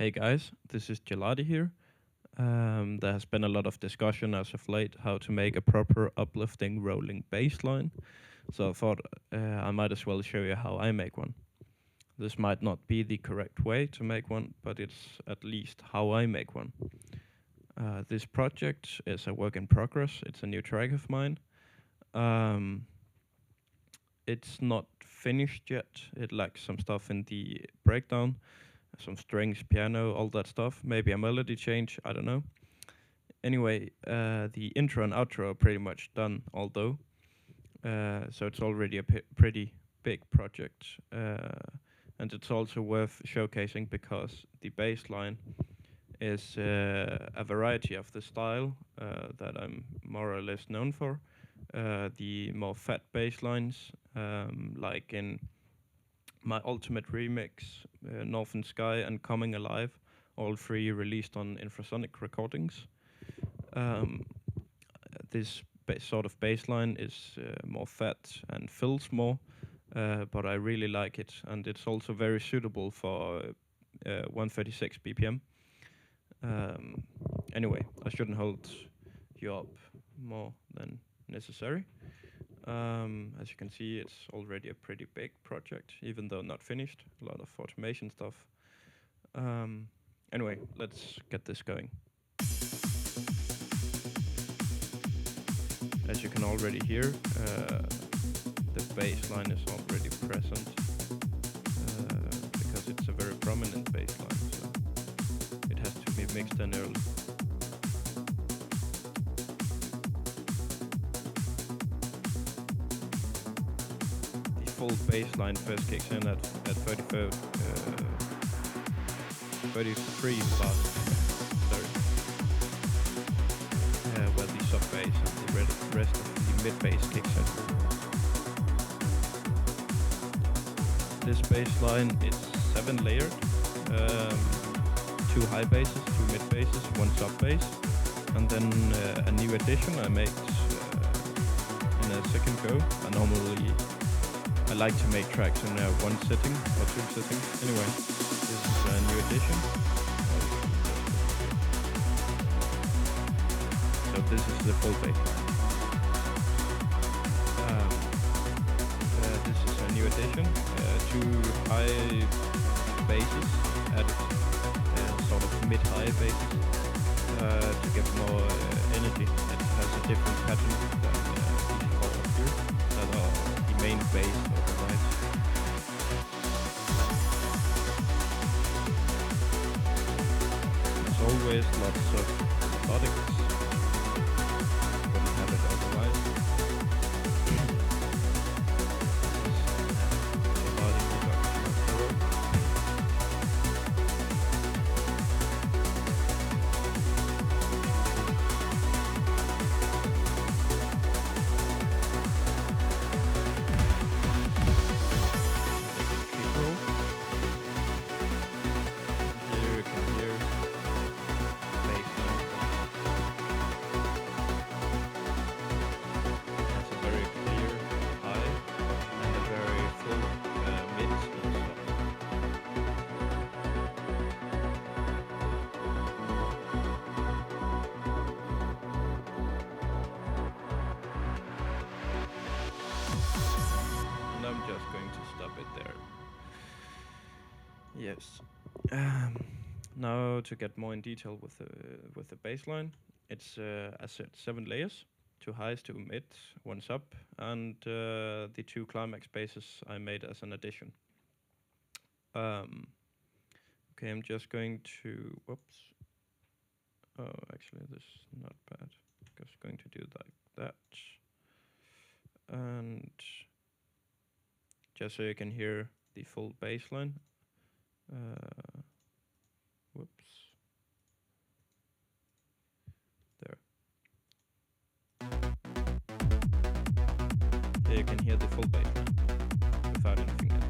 Hey guys, this is Gelardi here. There has been a lot of discussion as of late how to make a proper uplifting rolling bass line, so I thought I might as well show you how I make one. This might not be the correct way to make one, but it's at least how I make one. This project is a work in progress, it's a new track of mine. Um, it's not finished yet, it lacks some stuff in the breakdown, some strings, piano, all that stuff. Maybe a melody change, I don't know. Anyway, the intro and outro are pretty much done, although. So it's already a pretty big project. And it's also worth showcasing because the bass line is a variety of the style that I'm more or less known for. The more fat bass lines, like in my ultimate remix, Northern Sky and Coming Alive, all three released on Infrasonic Recordings. This sort of bass line is more fat and fills more, but I really like it, and it's also very suitable for 136 BPM. Anyway, I shouldn't hold you up more than necessary. As you can see, it's already a pretty big project, even though not finished. A lot of automation stuff. Anyway, let's get this going. As you can already hear, the bass line is already present because it's a very prominent bass line, so it has to be mixed in early. Full bass line first kicks in at 33 bars, sorry, where the sub bass and the rest of the mid bass kicks in. This bass line is 7 layered, 2 high basses, 2 mid basses, 1 sub bass, and then a new addition I made in a second go. I like to make tracks in one sitting or 2 sittings. Anyway, this is a new addition. So this is the full bass line. This is a new addition. 2 high basses added, sort of mid-high basses to give more energy. It has a different pattern than these 4 up here that are the main bass of the right. As always, lots of melodics. Wouldn't have it otherwise. Melodic production of the work. I'm just going to stop it there. Yes. Now to get more in detail with the bass line, it's as said 7 layers, 2 highs, 2 mids, 1 sub, and the 2 climax basses I made as an addition. Okay, I'm just going to whoops. Oh, actually, this is not bad. Just going to do like that, and just so you can hear the full bass line. Whoops. There. Here you can hear the full bass line without anything else.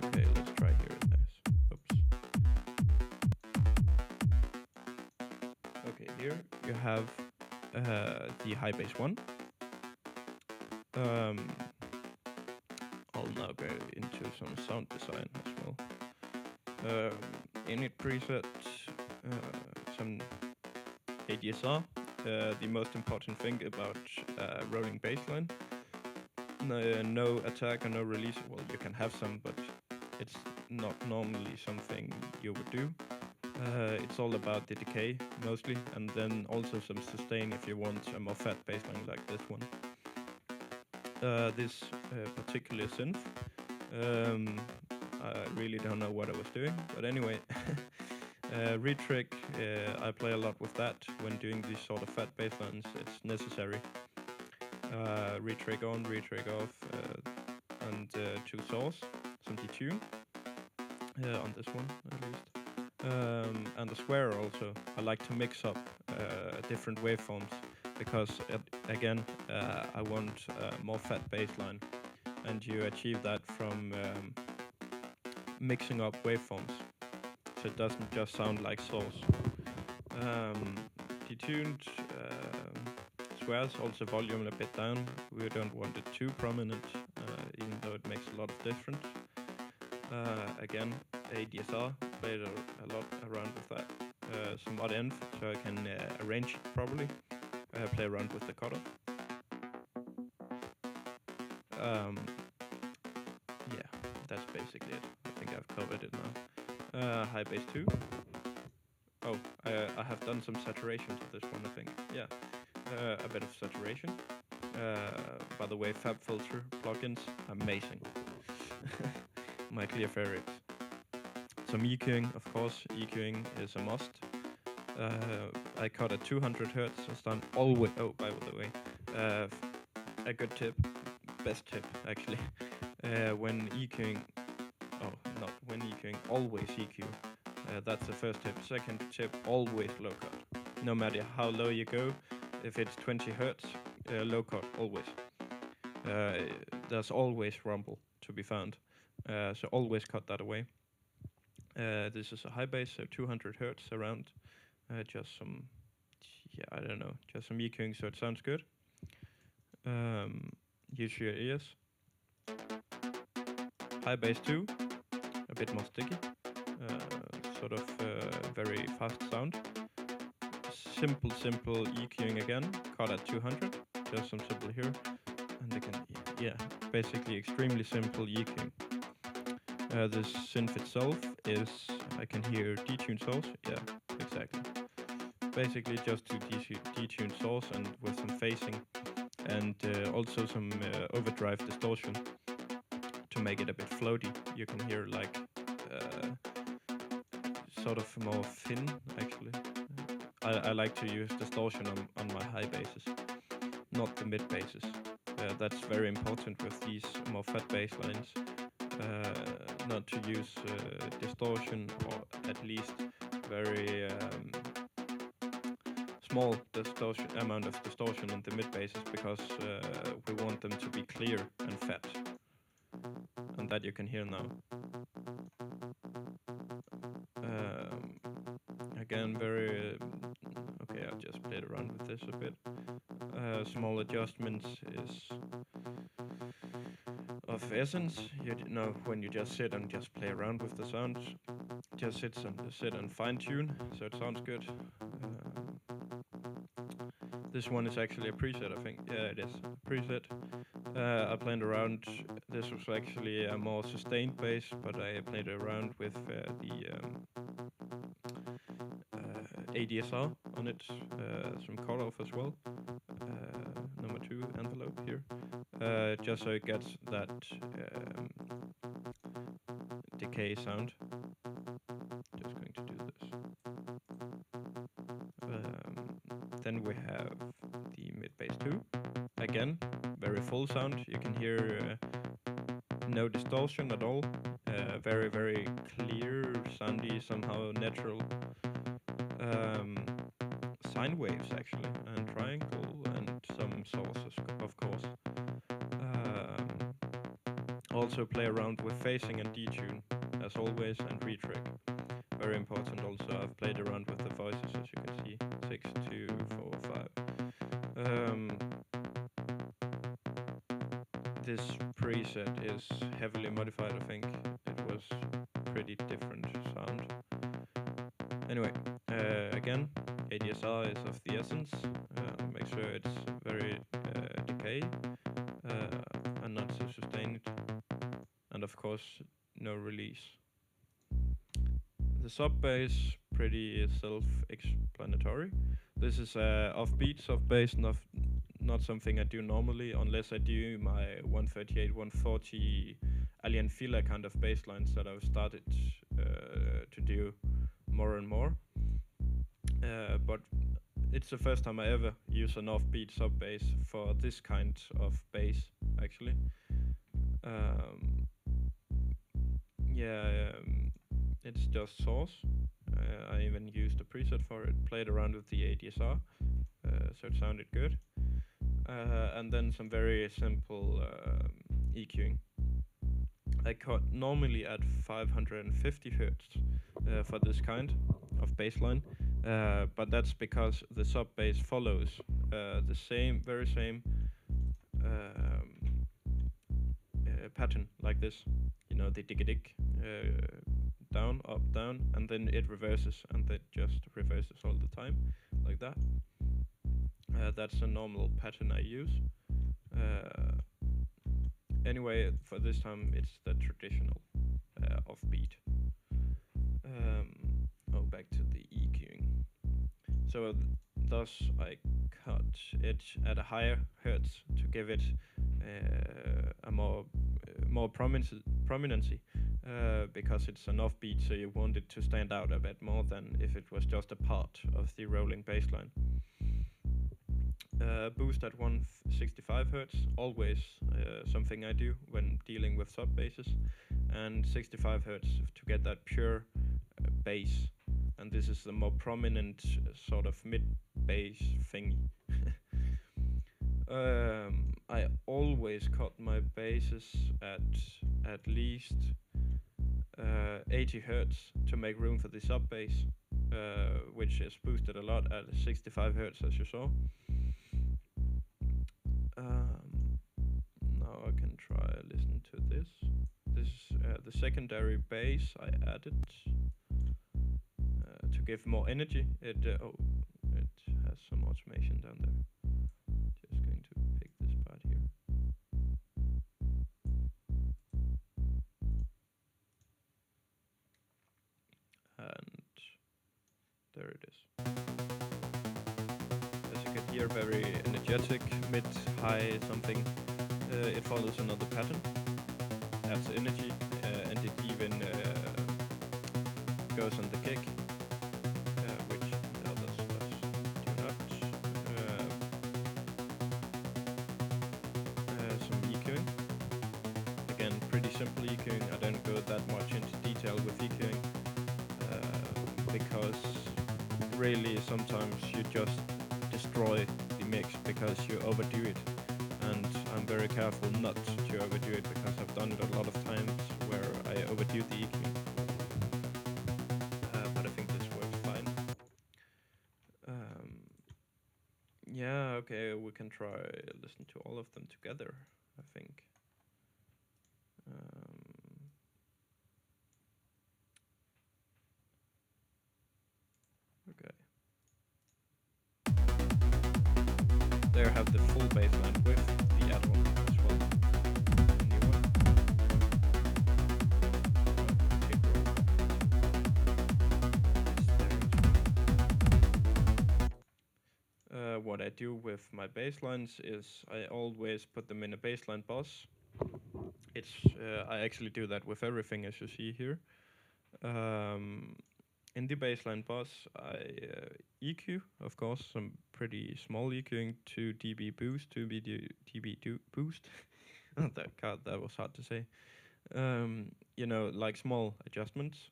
Okay, let's try here. Oops. Okay, here you have the high bass 1. I'll now go into some sound design as well. Init preset, some ADSR. The most important thing about rolling bassline. No attack or no release. Well, you can have some, but it's not normally something you would do. It's all about the decay mostly, and then also some sustain if you want a more fat bassline like this one. This particular synth, I really don't know what I was doing, but anyway, retrick, I play a lot with that when doing these sort of fat basslines. It's necessary. Retrick on, retrick off, and 2 saws, some detune on this one at least. And the square also. I like to mix up different waveforms because again, I want more fat bassline, and you achieve that from mixing up waveforms, so it doesn't just sound like saws. Detuned squares, also volume a bit down. We don't want it too prominent, even though it makes a lot of difference. Again, ADSR, played a lot around with that. Some odd end, so I can arrange it properly. Play around with the cutter. Yeah, that's basically it. I think I've covered it now. High bass 2. Oh, I have done some saturation to this one, I think. Yeah, a bit of saturation. By the way, FabFilter plugins, amazing. My clear favorites. Some EQing, of course. EQing is a must. I cut at 200 hertz. It's done always. Oh, by the way, a good tip, best tip actually. When EQing, not when EQing, always EQ. That's the first tip. Second tip, always low cut. No matter how low you go, if it's 20 hertz, low cut always. There's always rumble to be found, so always cut that away. This is a high bass, so 200 hertz around. Just some, I don't know, just some EQing so it sounds good. Use your ears. High bass 2, a bit more sticky. Sort of very fast sound. Simple EQing again, cut at 200. Just some simple here. And again, yeah, basically extremely simple EQing. This synth itself is, I can hear detune source. Yeah, exactly. Basically just to detune source and with some phasing and also some overdrive distortion to make it a bit floaty. You can hear like sort of more thin actually. I like to use distortion on my high basses, not the mid basses. That's very important with these more fat bass lines. Not to use distortion, or at least very small amount of distortion in the mid basses, because we want them to be clear and fat, and that you can hear now. Again, very okay. I'll just play around with this a bit. Small adjustments is of essence. You know, when you just sit and just play around with the sounds, just sit and fine tune so it sounds good. This one is actually a preset, I think. Yeah, it is a preset. I played around. This was actually a more sustained bass, but I played around with the ADSR on it, some cutoff as well. Number 2 envelope here, just so it gets that decay sound. Just going to do this. Then we have the mid bass 2. Again, very full sound. You can hear no distortion at all. Very, very clear, soundy, somehow natural. Sine waves actually, and triangle, and some sources, of course. Also play around with phasing and detune, as always, and retrick. Very important also. I've played around with the voices, as you can see. 6, 2, 4, 5. this preset is heavily modified, I think. It was pretty different sound. Anyway, again, ADSR is of the essence. Make sure it's very decay and not so sustained. And of course, no release. The sub bass, pretty self-explanatory. This is offbeat sub bass, not something I do normally, unless I do my 138, 140 Alien Fila kind of bass lines that I've started to do more and more. But it's the first time I ever use an offbeat sub bass for this kind of bass, actually. It's just source. I even used a preset for it, played around with the ADSR, so it sounded good. And then some very simple EQing. I cut normally at 550 hertz for this kind of bassline, but that's because the sub bass follows the very same pattern like this. You know, the dig-a-dig, down, up, down, and then it reverses, and it just reverses all the time, like that. That's a normal pattern I use. Anyway, for this time, it's the traditional offbeat. Back to the EQing. So thus I cut it at a higher hertz to give it a more prominency, because it's an offbeat, so you want it to stand out a bit more than if it was just a part of the rolling bass line. Boost at 165 hertz, always something I do when dealing with sub basses, and 65 hertz to get that pure bass, and this is the more prominent sort of mid bass thingy. I always cut my basses at least 80 hertz to make room for the sub bass, which is boosted a lot at 65 hertz, as you saw. Now I can try listen to this. This is the secondary bass I added to give more energy. It has some automation down there. Just going to pick this part here. And there it is. As you can hear, very energetic, mid-high something. It follows another pattern, adds energy, and it even goes on the kick, which the others do not. Some EQing. Again, pretty simple EQing. I don't go that much into detail with EQing, because really sometimes you just destroy the mix because you overdo it. And I'm very careful not to overdo it, because I've done it a lot of times where I overdo the EQing. But I think this works fine. Yeah, okay, we can try listen to all of them together, I think. Okay. There have the full bassline with the add-on as well. The new one. What I do with my basslines is I always put them in a bassline bus. I actually do that with everything, as you see here. In the bassline bus, I EQ, of course, some pretty small EQing, 2 dB boost, 2 dB boost. That was hard to say. You know, like small adjustments.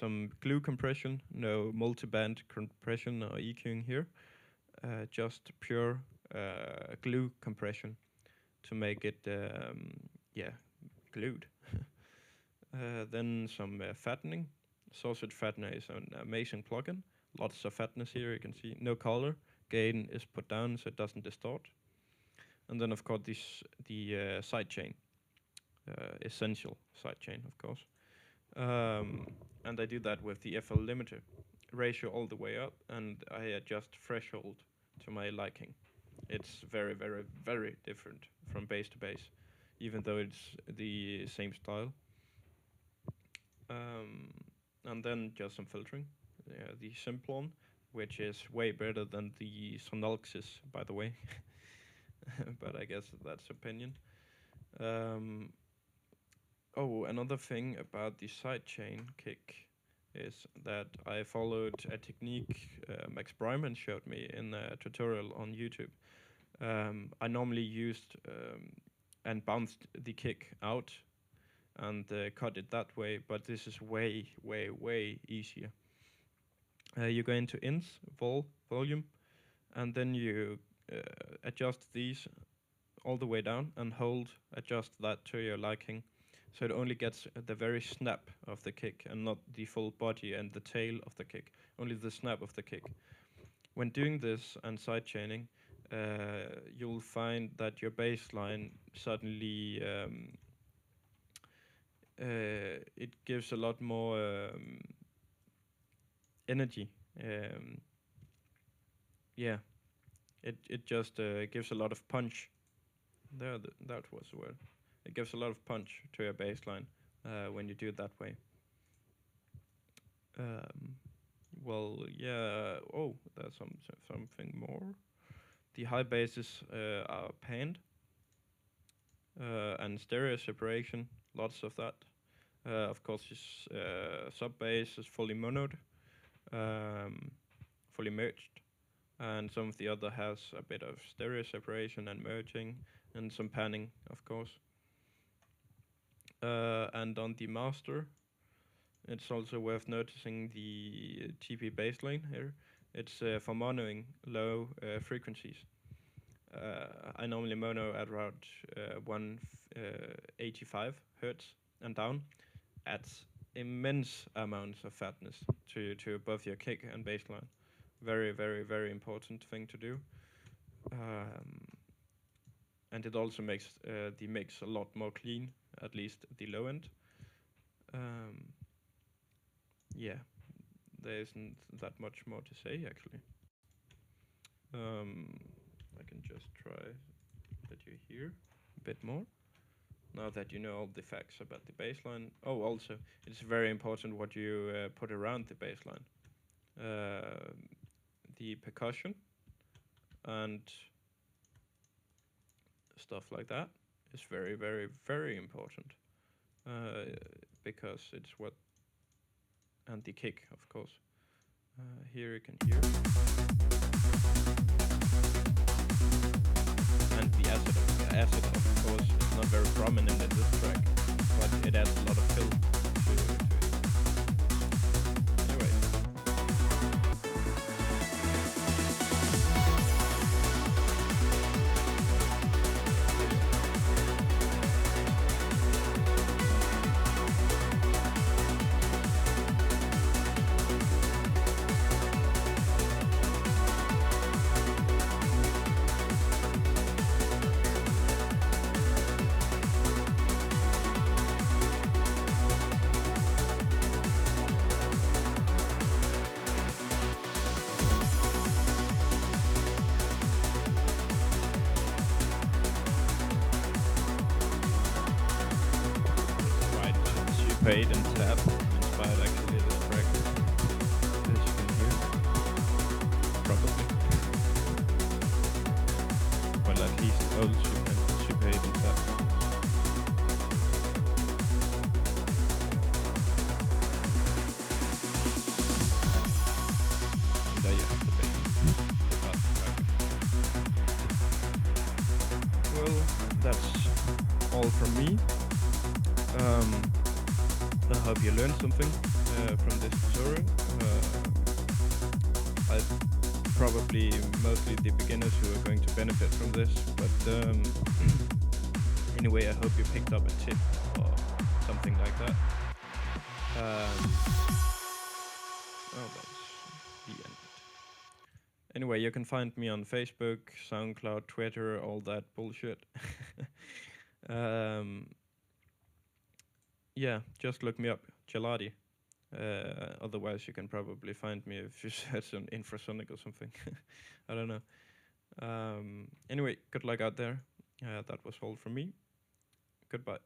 Some glue compression, no multiband compression or EQing here. Just pure glue compression to make it, glued. Then some fattening. Sausage fattener is an amazing plugin. Lots of fatness here, you can see. No color. Gain is put down so it doesn't distort. And then of course the sidechain, essential sidechain, of course. And I do that with the FL limiter ratio all the way up, and I adjust threshold to my liking. It's very, very, very different from bass to bass, even though it's the same style. And then just some filtering. The Simplon, which is way better than the Sonalxis, by the way. But I guess that's opinion. Oh, another thing about the sidechain kick is that I followed a technique Max Bryman showed me in a tutorial on YouTube. I normally used and bounced the kick out and cut it that way, but this is way, way, way easier. You go into ins, volume, and then you adjust these all the way down and adjust that to your liking. So it only gets the very snap of the kick and not the full body and the tail of the kick, only the snap of the kick. When doing this and sidechaining, you'll find that your bass line suddenly it gives a lot more energy. Yeah, it just gives a lot of punch. That was the word. It gives a lot of punch to your bass line when you do it that way. Well, yeah. Oh, there's something more. The high basses are panned and stereo separation. Lots of that. Of course, sub bass is fully monoed, fully merged, and some of the other has a bit of stereo separation and merging, and some panning, of course. And on the master, it's also worth noticing the TP bassline here. It's for monoing low frequencies. I normally mono at around 185 hertz and down. Adds immense amounts of fatness to both your kick and bassline. Very, very, very important thing to do. And it also makes the mix a lot more clean, at least the low end. Yeah, there isn't that much more to say actually. I can just try that you hear a bit more. Now that you know all the facts about the bassline. Oh, also, it's very important what you put around the bassline. The percussion and stuff like that is very, very, very important. Because it's what... And the kick, of course. Here you can hear. And the acid, of course, is not very prominent in this track, but it adds a lot of fill to it. Anyway. Paid and tap inspired actually this track, as you can hear, probably. Well, at least old Super 8 and tap. And there you have the bass. Well, that's all from me. I hope you learned something from this tutorial. Probably mostly the beginners who are going to benefit from this, but anyway, I hope you picked up a tip or something like that. Oh, that's the end. Anyway, you can find me on Facebook, SoundCloud, Twitter, all that bullshit. um, yeah, just look me up, Gelardi. Otherwise, you can probably find me if you search on infrasonic or something. I don't know. Anyway, good luck out there. That was all from me. Goodbye.